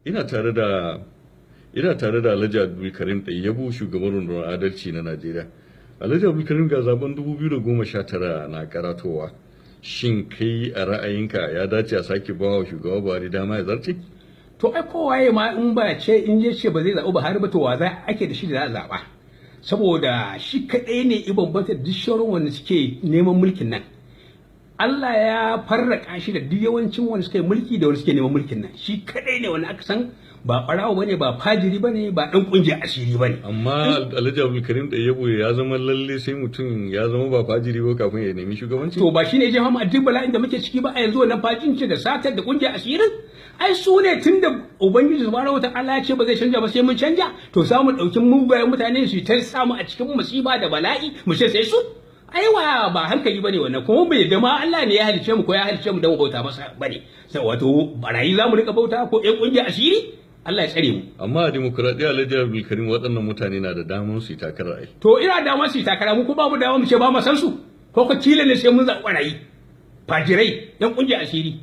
ina tare da ina tare da Alhaji Abdulkarim Ɗayyabu, shugaban rundunar adalci na Najeriya. Alhaji Abdulkarim, ga zaben 2019 na karatowa. Shin kai a ra'ayinka ya dace a sake bawa shugaba Buhari dama ya zarce? To ai kowaye ma in ba ce in je ce ba zai zaɓi Buhari ba, to wa za ake da shi da za a zaɓa? Saboda shi kaɗai ne i bambanta duk shauran wanda suke neman mulkin nan. Allah ya farraka shi da duk yawancin wanda suke mulki da wanda suke neman mulkin nan. Shi kaɗai ne wanda aka san ba ɓarawo bane, ba fajiri bane, ba ɗan ƙungiyar asiri bane. Amma Alhaji Abdulkarim Ɗayyabu ya zama lalle sai mutum ya zama ba fajiri ba kafin ya nemi shugabanci. To ba shine jefa mu a duk bala'in da muke ciki ba a yanzu, wannan fajinci da satar da ƙungiyar asirin? Ai su ne tun da Ubangiji subhanahu wataala ya ce ba zai canja ba sai mun canja, to za mu ɗauki mugayen mutane su ta samu a cikin musiba da bala'i mu ce sai su. Aiwa ba hankali bane wannan, kuma bai da ma Allah ne ya halice mu ko ya halice mu don bauta masa bane. Sai wato barayi za mu rika bauta ko ƴan ƙungiyar asiri? Allah ya tsare mu. Amma a dimokuraɗiyya Alhaji Abdulkarim, waɗannan mutane na da damar su yi takara ai. To ina damar su yi takara, mu ko babu damar mu ce ba mu san su, ko ka kila ne sai mun zaɓi barayi fajirai ƴan ƙungiyar asiri.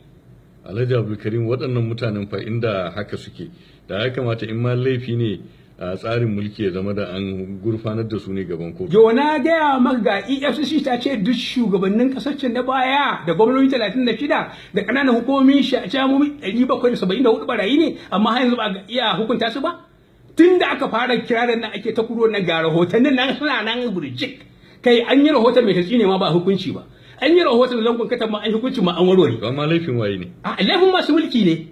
Alhaji Abdulkarim, waɗannan mutanen fa inda haka suke, da ya kamata in ma laifi ne a tsarin mulki ya zama da an gurfanar da su ne gaban kotu. Jo na gaya maka ga EFCC ta ce duk shugabannin kasar na baya da gwamnati 36 da ƙananan hukumomin shamomi 774 barayi ne, amma har yanzu ba ga iya hukunta su ba. Tun da aka fara kirarin nan ake ta kuro na ga rahotannin nan suna nan burjik. Kai an yi rahoton mai tatsi ne ma ba hukunci ba. An yi rahoton zangon katan ma an hukunci ma an warware. Amma laifin waye ne? A laifin masu mulki ne.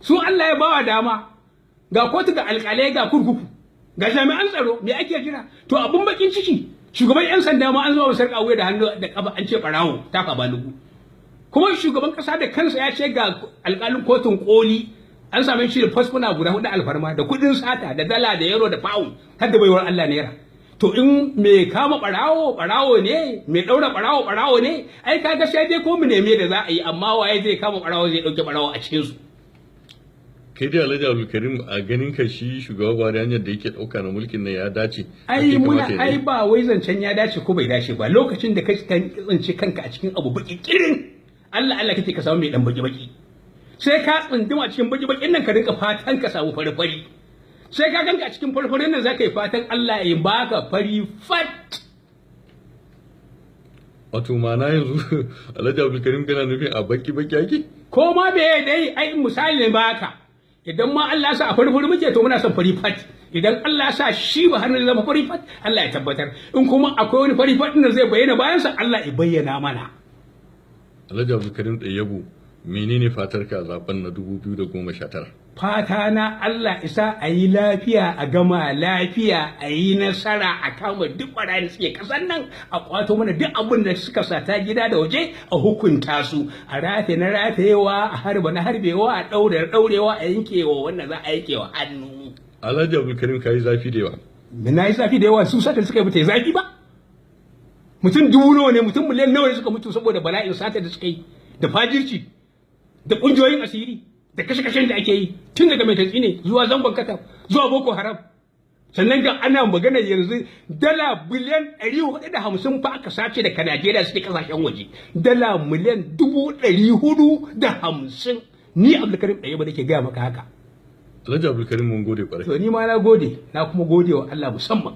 Su Allah ya bawa dama. Ga kotu, ga alƙalai, ga kurkuku, ga jami'an tsaro, me ake jira? To abun bakin ciki, shugaban 'yan sanda ma an zo wa sarƙa wuya da hannu da ƙafa an ce ɓarawo ta ka balugu. Kuma shugaban ƙasa da kansa ya ce ga alƙalin kotun ƙoli an same shi da fasfuna guda 4 alfarma da kuɗin sata da dala da euro da pound har da baiwar Allah naira. To in me kama ɓarawo ne, me ɗaura ɓarawo ne, ai kaga sai dai ko mu neme da za a yi, amma waye zai kama ɓarawo zai ɗauke ɓarawo a cikinsu. Kai dai Alhaji Abdulkarim, a ganin ka shi shugaba Buhari hanyar da yake ɗauka na mulkin nan ya dace? Ai ba wai zancen ya dace ko bai dace ba, lokacin da ka tsinci kanka a cikin abu baki kirin, Allah kake ka samu mai dan baki sai ka tsinduma a cikin baki nan ka rinka fatan ka samu fari sai ka ganka a cikin farfarin nan zaka yi fatan Allah ya baka fari fat. Wato ma'ana yanzu Alhaji Abdulkarim kana nufin a baki yake? Ko ma bai dai, ai misali ne baka. Idan ma Allah ya sa a farfari muke to muna son fari fat. Idan Allah ya sa shi ba hannun zama fari fat, Allah ya tabbatar. In kuma akwai wani fari fat da zai bayyana bayansa, Allah ya bayyana mana. Alhaji Abdulkarim Ɗayyabu, menene fatarka a zaben na 2019? Fata na Allah isa a yi lafiya, a gama lafiya, a yi nasara, a kama duk ɓarayin suke kasan nan, a kwato mana duk abin da suka sata gida da waje, a hukunta su, a rataye na ratayewa, a harba na harbewa, a ɗaurewa, a yankewa wanda za a yankewa hannu. Alhaji Abdulkarim, ka yi zafi da yawa. Na yi zafi da yawa, su satar suka yi bata yi zafi ba. Mutum 1000 nawa ne, mutum miliyan nawa ne suka mutu saboda bala'in satar da suka yi, da fajirci, da ƙungiyoyin asiri, da kashe-kashen da ake yi tun daga mai tatsi ne zuwa zangon kata zuwa Boko Haram. Sannan ga ana magana yanzu dala biliyan 450 fa aka sace daga Najeriya suke kasashen waje. Dala miliyan 450. Ni Abdulkarim Ɗayyabu nake gaya maka haka. Alhaji Abdulkarim, mun gode kwarai. To ni ma na gode, na kuma gode wa Allah musamman.